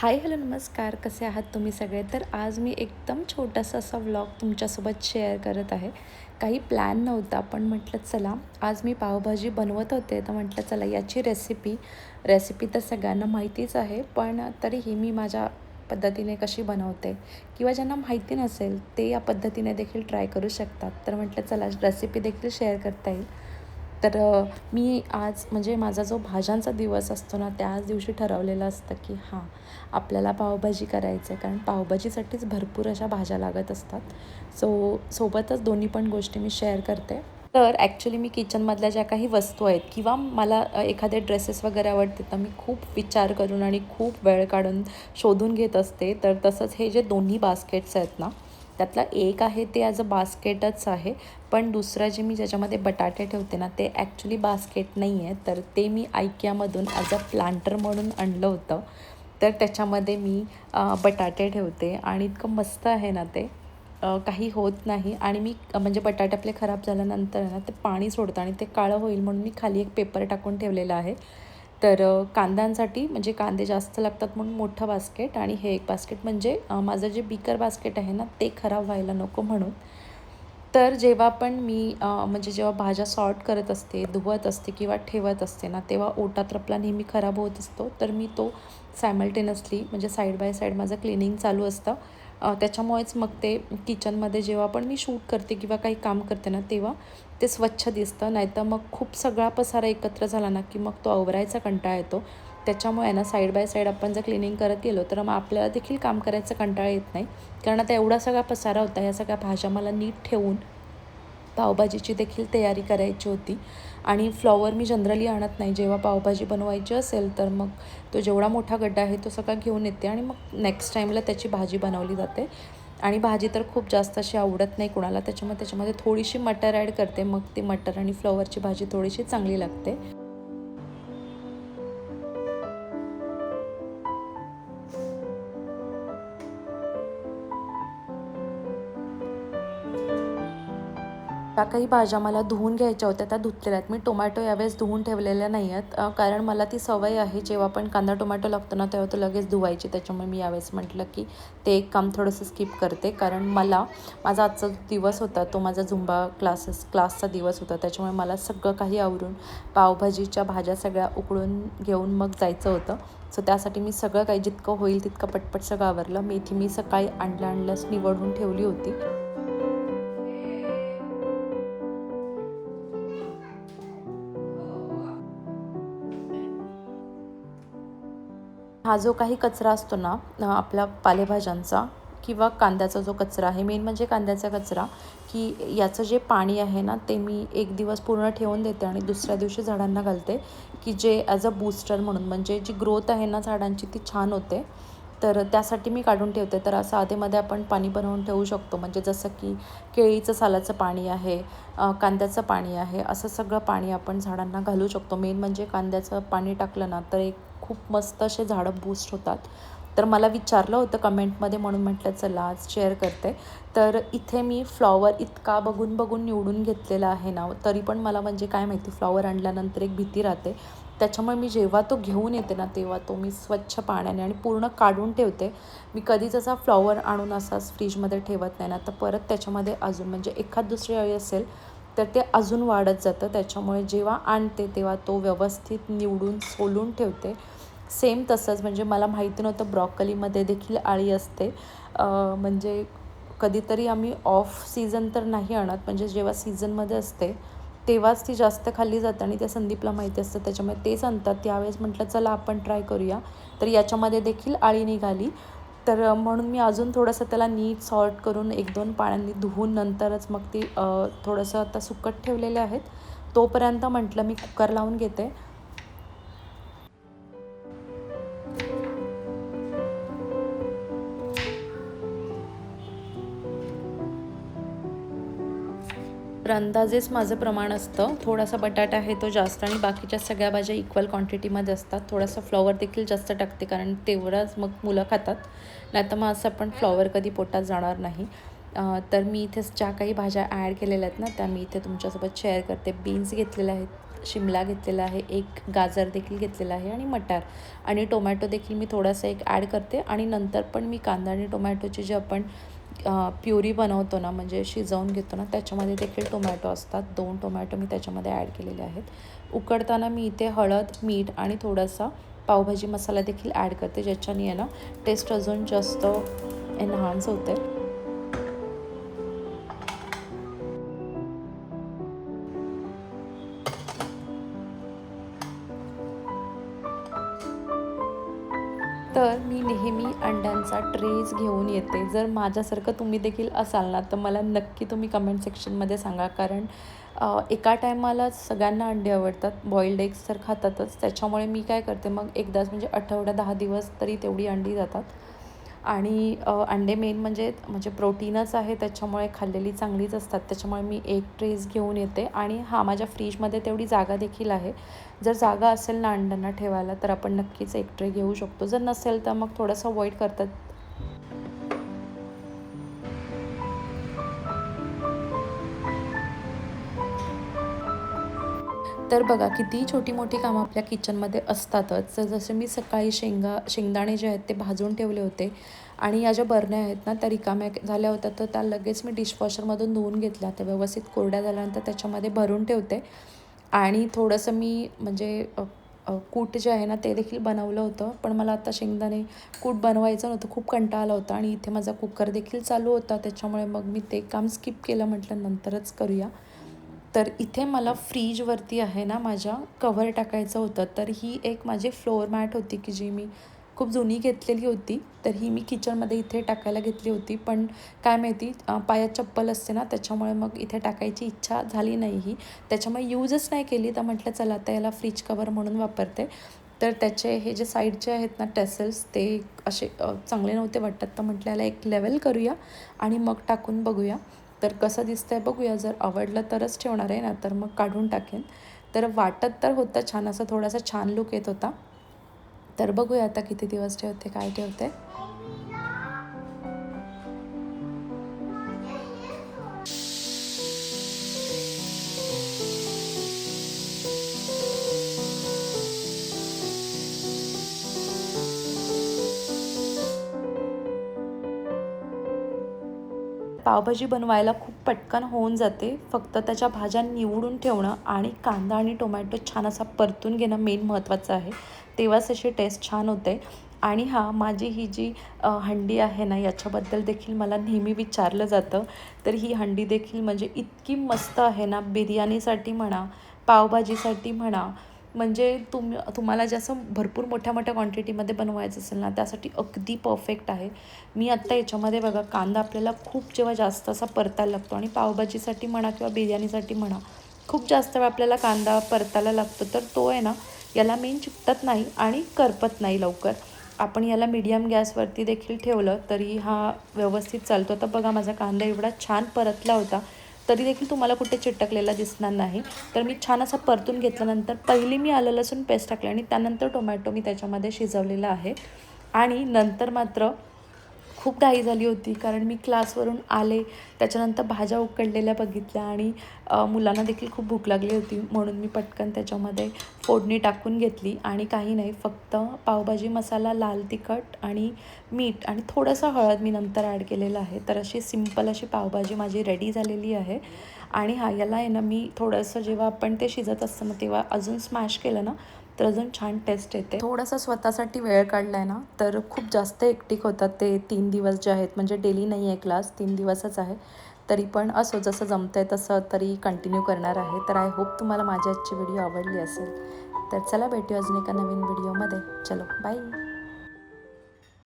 Hi hello नमस्कार, कसे आहात तुम्ही सगळे. तर आज मी एकदम छोटासा असा व्लॉग तुमच्यासोबत शेअर करत आहे. काही प्लॅन नव्हता, पण म्हटलं चला आज मी पावभाजी बनवत होते, तर म्हटलं चला याची रेसिपी तर सगळ्यांना माहितीच आहे, पण तरीही मी माझ्या पद्धतीने कशी बनवते किंवा ज्यांना माहिती नसेल ते या पद्धतीने देखील ट्राय करू शकतात. तर म्हटलं चला रेसिपी देखील शेअर करता येईल. तर मी आज म्हणजे माझा जो भाज्यांचा दिवस असतो ना, त्याच दिवशी ठरवलेलं असतं की हां, आपल्याला पावभाजी करायचं आहे, कारण पावभाजीसाठीच भरपूर अशा भाज्या लागत असतात. सोबतच दोन्ही पण गोष्टी मी शेअर करते. तर ॲक्च्युली मी किचनमधल्या ज्या काही वस्तू आहेत किंवा मला एखादे ड्रेसेस वगैरे आवडते, तर मी खूप विचार करून आणि खूप वेळ काढून शोधून घेत असते. तर तसंच हे जे दोन्ही बास्केट्स आहेत ना, त्यातलं एक आहे ते ॲज अ बास्केटच आहे. पण दुसरं जे मी ज्याच्यामध्ये बटाटे ठेवते ना, ते ॲक्च्युली बास्केट नाही आहे. तर ते मी IKEAमधून ॲज अ प्लांटर म्हणून आणलं होतं. तर त्याच्यामध्ये मी बटाटे ठेवते आणि इतकं मस्त आहे ना ते, काही होत नाही. आणि मी म्हणजे बटाटे आपले खराब झाल्यानंतर ना ते पाणी सोडतं आणि ते काळं होईल म्हणून मी खाली एक पेपर टाकून ठेवलेला आहे. तर कांद्यांसाठी म्हणजे कांदे जास्त लागतात म्हणून मोठं बास्केट आणि हे एक बास्केट, म्हणजे माझं जे बिकर बास्केट आहे ना ते खराब व्हायला नको म्हणून. तर जेव्हा पण मी म्हणजे जेव्हा भाज्या सॉर्ट करत असते, धुवत असते किंवा ठेवत असते ना, तेव्हा ओटा तर आपला नेहमी खराब होत असतो. तर मी तो सायमल्टेनियसली म्हणजे साईड बाय साईड माझं क्लिनिंग चालू असतं. त्याच्यामुळेच मग ते किचनमध्ये जेव्हा पण मी शूट करते किंवा काही काम करते ना, तेव्हा ते स्वच्छ दिसतं. नाहीतर मग खूप सगळा पसारा एकत्र झाला ना, की मग तो आवरायचा कंटाळा येतो. त्याच्यामुळे ना साईड बाय साईड आपण जर क्लिनिंग करत गेलो, तर मग आपल्याला देखील काम करायचा कंटाळा येत नाही. कारण आता एवढा सगळा पसारा होता, ह्या सगळ्या भाज्या मला नीट ठेवून पावभाजीची देखील तयारी करायची होती. आणि फ्लॉवर मी जनरली आणत नाही. जेव्हा पावभाजी बनवायची असेल, तर मग तो जेवढा मोठा गड्डा आहे तो सगळा घेऊन येते आणि मग नेक्स्ट टाईमला त्याची भाजी बनवली जाते. आणि भाजी तर खूप जास्त अशी आवडत नाही कुणाला, त्याच्यामध्ये थोडीशी मटर ॲड करते. मग ती मटर आणि फ्लॉवरची भाजी थोडीशी चांगली लागते. त्या काही भाज्या मला धुवून घ्यायच्या होत्या, त्या धुतलेल्या आहेत. मी टोमॅटो यावेळेस धुवून ठेवलेल्या नाही आहेत, कारण मला ती सवय आहे जेव्हा पण कांदा टोमॅटो लागतो ना, तेव्हा तो लगेच धुवायची. त्याच्यामुळे मी यावेळेस म्हटलं की ते एक काम थोडंसं स्किप करते, कारण माझा आजचा जो दिवस होता तो माझा झुंबा क्लासचा दिवस होता. त्याच्यामुळे मला सगळं काही आवरून पावभाजीच्या भाज्या सगळ्या उकळून घेऊन मग जायचं होतं. सो त्यासाठी मी सगळं काही जितकं होईल तितकं पटपट सगळं आवरलं. मेथी मी सकाळी आणल्यास निवडून ठेवली होती. हा जो काही कचरा असतो ना, आपला पालेभाज्यांचा किंवा कांद्याचा जो कचरा आहे, मेन म्हणजे कांद्याचा कचरा, की याचं जे पाणी आहे ना, ते मी एक दिवस पूर्ण ठेवून देते आणि दुसऱ्या दिवशी झाडांना घालते, की जे ॲज अ बूस्टर म्हणून, म्हणजे जी ग्रोथ आहे ना झाडांची ती छान होते. तर त्यासाठी मी काढून ठेवते. तर असं आधेमध्ये आपण पाणी बनवून ठेवू शकतो, म्हणजे जसं की केळीचं सालाचं पाणी आहे, कांद्याचं पाणी आहे, असं सगळं पाणी आपण झाडांना घालू शकतो. मेन म्हणजे कांद्याचं पाणी टाकलं ना, तर एक खूप मस्त असे झाडं बूस्ट होतात. तर मला विचारलं होतं कमेंटमध्ये म्हणून म्हटलं चला आज शेअर करते. तर इथे मी फ्लॉवर इतका बघून बघून निवडून घेतलेला आहे ना, तरी पण मला म्हणजे काय माहिती फ्लॉवर आणल्यानंतर एक भीती राहते. त्याच्यामुळे मी जेव्हा तो घेऊन येते ना, तेव्हा तो मी स्वच्छ पाण्याने आणि पूर्ण काढून ठेवते. मी कधीच असा फ्लॉवर आणून असाच फ्रीजमध्ये ठेवत नाही ना, तर परत त्याच्यामध्ये अजून म्हणजे एखाद दुसरी अळी असेल तर ते अजून वाढत जातं. त्याच्यामुळे जेव्हा आणते तेव्हा तो व्यवस्थित निवडून सोलून ठेवते. सेम तसंच म्हणजे मला माहिती नव्हतं ब्रॉकलीमध्ये देखील अळी असते. म्हणजे कधीतरी आम्ही ऑफ सीझन तर नाही आणत, म्हणजे जेव्हा सीझनमध्ये असते तेव्हाच ती जास्त खाल्ली जाते आणि ते संदीपला माहिती असतं, त्याच्यामुळे तेच आणतात. त्यावेळेस म्हटलं चला आपण ट्राय करूया. तर याच्यामध्ये देखील अळी निघाली. तर म्हणून मी अजून थोडंसं त्याला नीट सॉर्ट करून 1-2 पाण्याने धुवून नंतरच मग ती थोडंसं आता सुकत ठेवलेले आहेत. तोपर्यंत म्हटलं मी कुकर लावून घेते. तर अंदाजेच माझं प्रमाण असतं. थोडासा बटाटा आहे तो जास्त आणि बाकीच्या सगळ्या भाज्या इक्वल क्वांटिटीमध्ये असतात. थोडासा फ्लॉवर देखील जास्त टाकते, कारण तेवढाच मग मुलं खातात. नाहीतर मग असं पण फ्लॉवर कधी पोटात जाणार नाही. तर मी इथे ज्या काही भाज्या ॲड केलेल्या आहेत ना, त्या मी इथे तुमच्यासोबत शेअर करते. बीन्स घेतलेले आहेत, शिमला घेतलेला आहे, एक गाजर देखील घेतलेला आहे आणि मटार आणि टोमॅटो देखील मी थोडासा एक ॲड करते. आणि नंतर पण मी कांदा आणि टोमॅटोची जे आपण प्युरी बनवतो ना, म्हणजे शिजवून घेतो ना, त्याच्यामध्ये देखील टोमॅटो असतात. 2 टोमॅटो मी त्याच्यामध्ये ॲड केलेले आहेत. उकडताना मी इथे हळद, मीठ आणि थोडासा पावभाजी मसाला देखील ॲड करते, ज्याच्याने आहे ना टेस्ट अजून जास्त एनहान्स होते. तर मी नेहमी अंड्यांचा ट्रेज घेऊन येते. जर माझ्यासारखं तुम्ही देखील असाल ना, तर मला नक्की तुम्ही कमेंट सेक्शनमध्ये सांगा. कारण एका टायमाला सगळ्यांना अंडे आवडतात, बॉइल्ड एग्स तर खातातच. त्याच्यामुळे मी काय करते मग एकदाच, म्हणजे आठवड्या 10 दिवस तरी तेवढी अंडी जातात. आणि अंडे मेन म्हणजे प्रोटीनच आहे, त्याच्यामुळे खाल्लेली चांगलीच असतात. त्याच्यामुळे मी एक ट्रेस घेऊन येते. आणि हां, माझ्या फ्रीजमध्ये तेवढी जागा देखील आहे. जर जागा असेल ना अंड्यांना ठेवायला, तर आपण नक्कीच एक ट्रे घेऊ शकतो. जर नसेल तर मग थोडंसं अवॉइड करतात. तर बघा, कितीही छोटी-मोठी कामं आपल्या किचनमध्ये असतातच. तर जसं मी सकाळी शेंगदाणे जे आहेत ते भाजून ठेवले होते आणि या ज्या बरण्या आहेत ना, त्या रिकाम्या झाल्या होत्या, तर त्या लगेच मी डिशवॉशरमधून धुवून घेतल्या. त्या व्यवस्थित कोरड्या झाल्यानंतर त्याच्यामध्ये भरून ठेवते. आणि थोडंसं मी म्हणजे कूट जे आहे ना, ते देखील बनवलं होतं. पण मला आता शेंगदाणे कूट बनवायचं नव्हतं, खूप कंटाळा आला होता. आणि इथे माझा कुकर देखील चालू होता, त्याच्यामुळे मग मी ते काम स्किप केलं. म्हटलं नंतरच करूया. तर इथे मला फ्रीजवरती आहे ना माझ्या कव्हर टाकायचं होतं. तर ही एक माझी फ्लोअर मॅट होती, की जी मी खूप जुनी घेतलेली होती. तर ही मी किचनमध्ये इथे टाकायला घेतली होती. पण काय माहिती, पायात चप्पल असते ना, त्याच्यामुळे मग इथे टाकायची इच्छा झाली नाही ही. त्याच्यामुळे यूजच नाही केली. तर म्हटलं चला आता याला फ्रीज कवर म्हणून वापरते. तर त्याचे हे जे साईडचे आहेत ना टेसल्स, ते असे चांगले नव्हते वाटत. तर म्हटलं याला एक लेवल करूया आणि मग टाकून बघूया. तर कसं दिसतंय बघूया. जर आवडलं तरच ठेवणार आहे, ना तर मग काढून टाकेन. तर वाटत तर होतं छान, असं थोडासा छान लूक येत होता. तर बघूया आता किती दिवस ठेवते, काय ठेवते. पावभाजी बनवायला खूप पटकन होऊन जाते. फक्त त्याच्या भाज्या निवडून ठेवणं आणि कांदा आणि टोमॅटो छान असा परतून घेणं मेन महत्त्वाचं आहे. तेव्हाच अशी टेस्ट छान होते. आणि हां, माझी ही जी हंडी आहे ना, याच्याबद्दल देखील मला नेहमी विचारलं जातं. तर ही हंडी देखील म्हणजे इतकी मस्त आहे ना, बिर्याणीसाठी म्हणा, पावभाजीसाठी म्हणा, म्हणजे तुम्हाला जास्त भरपूर मोठ्या-मोठ्या क्वांटिटीमध्ये बनवायचं असेल ना, त्यासाठी अगदी परफेक्ट आहे. मी आत्ता याच्यामध्ये बघा, कांदा आपल्याला खूप जेव्हा जास्त असा परतायला लागतो आणि पावभाजीसाठी म्हणा किंवा बिर्याणीसाठी म्हणा, खूप जास्त वेळ आपल्याला कांदा परतायला लागतो. तर तो आहे ना, याला मेन चिकटत नाही आणि करपत नाही लवकर. आपण याला मीडियम गॅसवरती देखील ठेवलं तरी हा व्यवस्थित चालतो. तर बघा, माझा कांदा एवढा छान परतला होता, तरी देखील तुम्हाला कुठे चिटकलेला दिसणार नाही. तर मी छान असा परतून घेतल्यानंतर पहिली मी आलं लसूण पेस्ट टाकले आणि त्यानंतर टोमॅटो मी त्याच्यामध्ये शिजवलेला आहे. आणि नंतर मात्र खूप घाई झाली होती, कारण मी क्लासवरून आले, त्याच्यानंतर भाज्या उकडलेल्या बघितल्या आणि मुलांना देखील खूप भूक लागली होती, म्हणून मी पटकन त्याच्यामध्ये फोडणी टाकून घेतली. आणि काही नाही, फक्त पावभाजी मसाला, लाल तिखट आणि मीठ आणि थोडंसं हळद मी नंतर ॲड केलेलं आहे. तर अशी सिंपल अशी पावभाजी माझी रेडी झालेली आहे. आणि हा याला आहे ना, मी थोडंसं जेव्हा आपण ते शिजत असतं ना, तेव्हा अजून स्मॅश केलं ना, तर अजून छान टेस्ट येते. थोडासा स्वतःसाठी वेळ काढला आहे ना, तर खूप जास्त हेक्टिक होतात ते 3 दिवस जे आहेत. म्हणजे डेली नाही आहे क्लास, 3 दिवसच आहे. तरी पण असो, जसं जमतंय तसं तरी कंटिन्यू करणार आहे. तर आय होप तुम्हाला माझी आजची व्हिडिओ आवडली असेल. तर चला भेटूया अजून एका नवीन व्हिडिओमध्ये. चलो बाय.